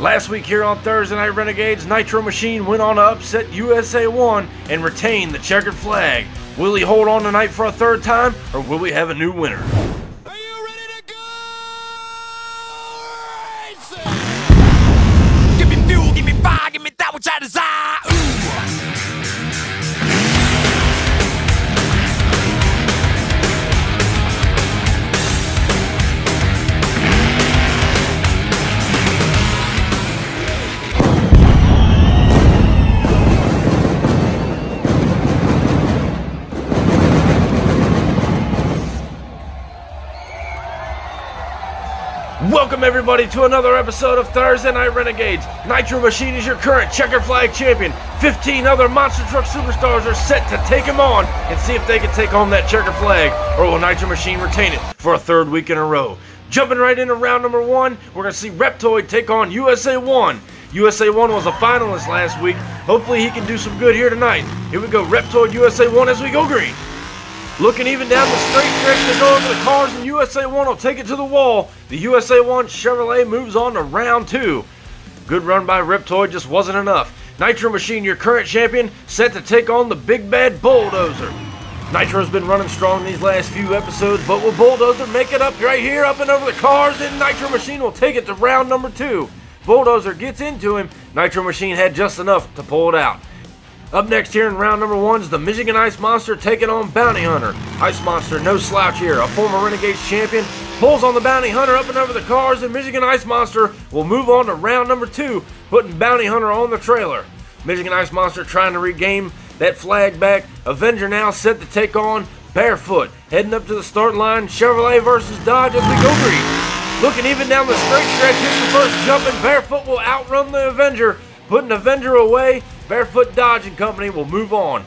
Last week here on Thursday Night Renegades, Nitro Machine went on to upset USA 1 and retain the checkered flag. Will he hold on tonight for a third time, or will we have a new winner? Are you ready to go? Give me fuel, give me fire, give me that which I desire. Welcome everybody to another episode of Thursday Night Renegades. Nitro Machine is your current checkered flag champion. 15 other monster truck superstars are set to take him on and see if they can take home that checkered flag, or will Nitro Machine retain it for a third week in a row. Jumping right into round number 1, we're going to see Reptoid take on USA 1. USA 1 was a finalist last week. Hopefully he can do some good here tonight. Here we go, Reptoid USA 1 as we go green. Looking even down the straight stretch to go over the cars, and USA 1 will take it to the wall. The USA 1 Chevrolet moves on to round 2. Good run by Reptoid, just wasn't enough. Nitro Machine, your current champion, set to take on the Big Bad Bulldozer. Nitro's been running strong these last few episodes, but will Bulldozer make it up right here, up and over the cars, and Nitro Machine will take it to round number 2. Bulldozer gets into him. Nitro Machine had just enough to pull it out. Up next here in round number 1 is the Michigan Ice Monster taking on Bounty Hunter. Ice Monster, no slouch here, a former Renegades champion, pulls on the Bounty Hunter up and over the cars, and Michigan Ice Monster will move on to round number 2, putting Bounty Hunter on the trailer. Michigan Ice Monster trying to regain that flag back. Avenger now set to take on Barefoot. Heading up to the start line, Chevrolet versus Dodge as we go green. Looking even down the straight stretch, here's the first jump, and Barefoot will outrun the Avenger, putting Avenger away. Barefoot Dodge and Company will move on.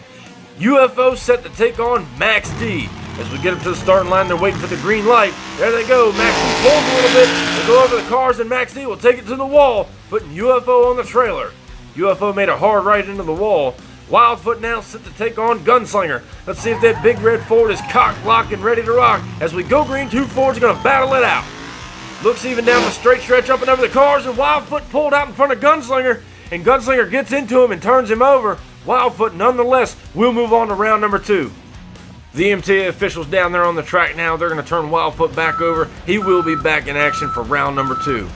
UFO set to take on Max D. As we get up to the starting line, they're waiting for the green light. There they go. Max D pulls a little bit. They go over the cars, and Max D will take it to the wall, putting UFO on the trailer. UFO made a hard right into the wall. Wildfoot now set to take on Gunslinger. Let's see if that big red Ford is cocked, locked, and ready to rock. As we go green, 2 Fords are going to battle it out. Looks even down the straight stretch up and over the cars, and Wildfoot pulled out in front of Gunslinger. And Gunslinger gets into him and turns him over. Wildfoot, nonetheless, will move on to round number 2. The MTA officials down there on the track now, they're going to turn Wildfoot back over. He will be back in action for round number 2.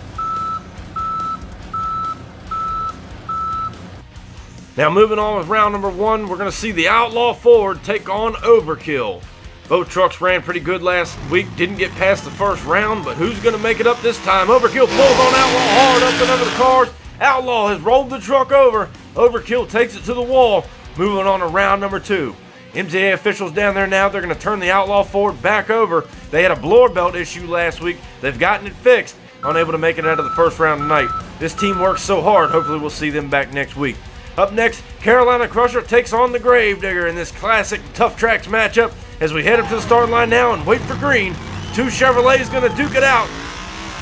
Now moving on with round number 1, we're going to see the Outlaw Ford take on Overkill. Both trucks ran pretty good last week, didn't get past the first round, but who's going to make it up this time? Overkill pulls on Outlaw hard up and over the cars. Outlaw has rolled the truck over. Overkill takes it to the wall, moving on to round number 2. MTA officials down there now, they're going to turn the Outlaw Ford back over. They had a blower belt issue last week. They've gotten it fixed. Unable to make it out of the first round tonight. This team works so hard, hopefully we'll see them back next week. Up next, Carolina Crusher takes on the Gravedigger in this classic Tough Tracks matchup. As we head up to the starting line now and wait for green, 2 Chevrolets going to duke it out.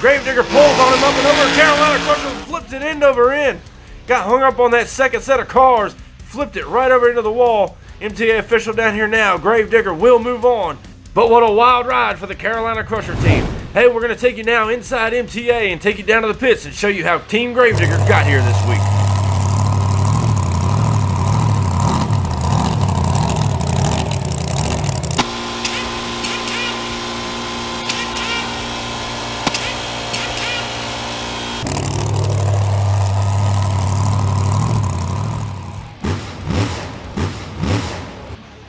Gravedigger pulls on him up and over. Carolina Crusher flips it end over end. Got hung up on that second set of cars. Flipped it right over into the wall. MTA official down here now. Gravedigger will move on. But what a wild ride for the Carolina Crusher team. Hey, we're going to take you now inside MTA and take you down to the pits and show you how Team Gravedigger got here this week.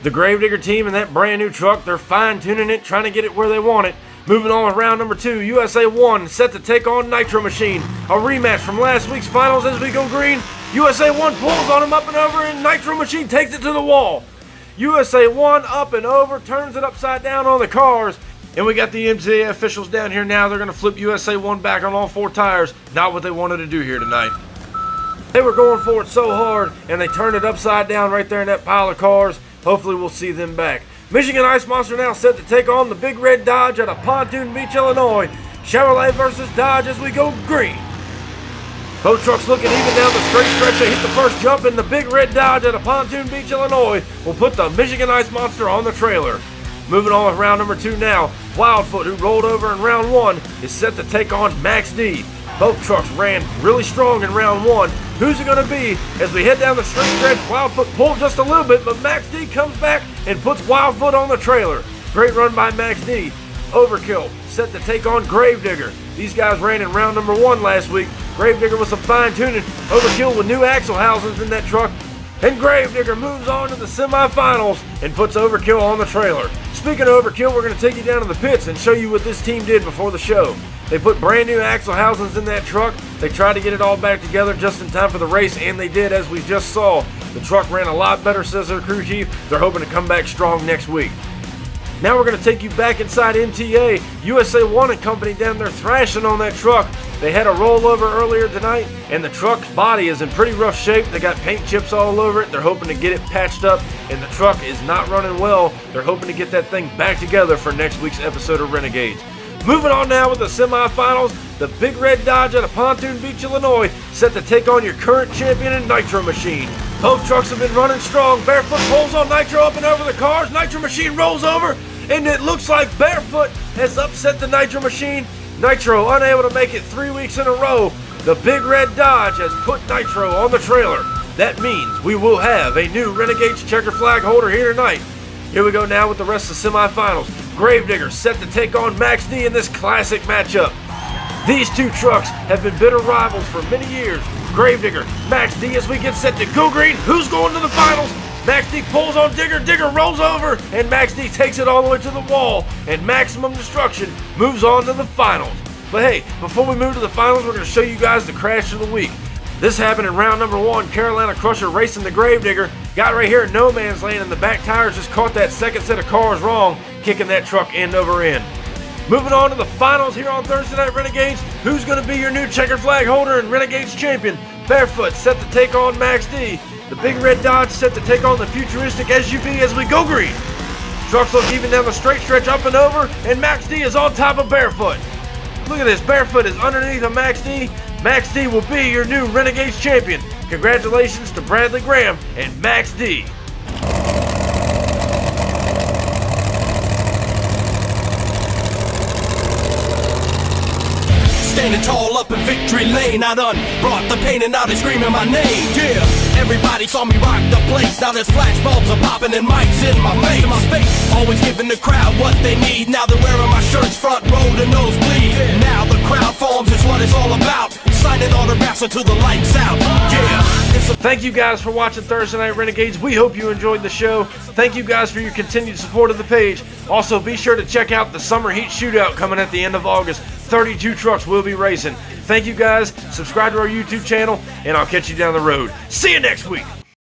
The Gravedigger team and that brand new truck, they're fine-tuning it, trying to get it where they want it. Moving on with round number 2, USA 1 set to take on Nitro Machine. A rematch from last week's finals as we go green. USA 1 pulls on him up and over, and Nitro Machine takes it to the wall. USA 1 up and over, turns it upside down on the cars. And we got the MTA officials down here now. They're going to flip USA 1 back on all 4 tires. Not what they wanted to do here tonight. They were going for it so hard, and they turned it upside down right there in that pile of cars. Hopefully we'll see them back. Michigan Ice Monster now set to take on the Big Red Dodge out of Pontoon Beach, Illinois. Chevrolet versus Dodge as we go green. Both trucks looking even down the straight stretch. They hit the first jump, and the Big Red Dodge out of Pontoon Beach, Illinois will put the Michigan Ice Monster on the trailer. Moving on with round number 2 now. Wildfoot, who rolled over in round 1, is set to take on Max D. Both trucks ran really strong in round one. Who's it going to be as we head down the straight stretch? Wildfoot pulled just a little bit, but Max D comes back and puts Wildfoot on the trailer. Great run by Max D. Overkill set to take on Gravedigger. These guys ran in round number one last week. Gravedigger with some fine tuning. Overkill with new axle housings in that truck. And Gravedigger moves on to the semifinals and puts Overkill on the trailer. Speaking of Overkill, we're going to take you down to the pits and show you what this team did before the show. They put brand new axle housings in that truck. They tried to get it all back together just in time for the race, and they did, as we just saw. The truck ran a lot better, says their crew chief. They're hoping to come back strong next week. Now we're going to take you back inside MTA. USA 1 and company down there thrashing on that truck. They had a rollover earlier tonight, and the truck's body is in pretty rough shape. They got paint chips all over it. They're hoping to get it patched up, and the truck is not running well. They're hoping to get that thing back together for next week's episode of Renegades. Moving on now with the semifinals, the Big Red Dodge out of Pontoon Beach, Illinois, set to take on your current champion in Nitro Machine. Both trucks have been running strong. Barefoot pulls on Nitro up and over the cars. Nitro Machine rolls over, and it looks like Barefoot has upset the Nitro Machine. Nitro unable to make it 3 weeks in a row. The Big Red Dodge has put Nitro on the trailer. That means we will have a new Renegades checker flag holder here tonight. Here we go now with the rest of the semifinals. Gravedigger set to take on Max D in this classic matchup. These two trucks have been bitter rivals for many years. Gravedigger, Max D as we get set to go green. Who's going to the finals? Max D pulls on Digger, Digger rolls over, and Max D takes it all the way to the wall, and Maximum Destruction moves on to the finals. But hey, before we move to the finals, we're going to show you guys the crash of the week. This happened in round number one. Carolina Crusher racing the Gravedigger. Got right here at no man's land, and the back tires just caught that second set of cars wrong, kicking that truck end over end. Moving on to the finals here on Thursday Night Renegades. Who's going to be your new checker flag holder and Renegades champion? Barefoot set to take on Max D. The Big Red Dodge set to take on the futuristic SUV as we go green. Trucks look even down the straight stretch up and over, and Max D is on top of Barefoot. Look at this, Barefoot is underneath of Max D. Max D will be your new Renegades champion. Congratulations to Bradley Graham and Max D. Standing tall up in victory lane, I done brought the pain and now they screaming my name. Yeah, everybody saw me rock the place. Now there's flash bulbs are popping and mics in my face. Always giving the crowd what they need. Now they're wearing my shirts front row to nosebleed. Now the crowd forms is what it's all about. Signing autographs until the lights out. Yeah. Thank you guys for watching Thursday Night Renegades. We hope you enjoyed the show. Thank you guys for your continued support of the page. Also, be sure to check out the Summer Heat Shootout coming at the end of August. 32 trucks will be racing. Thank you guys. Subscribe to our YouTube channel, and I'll catch you down the road. See you next week.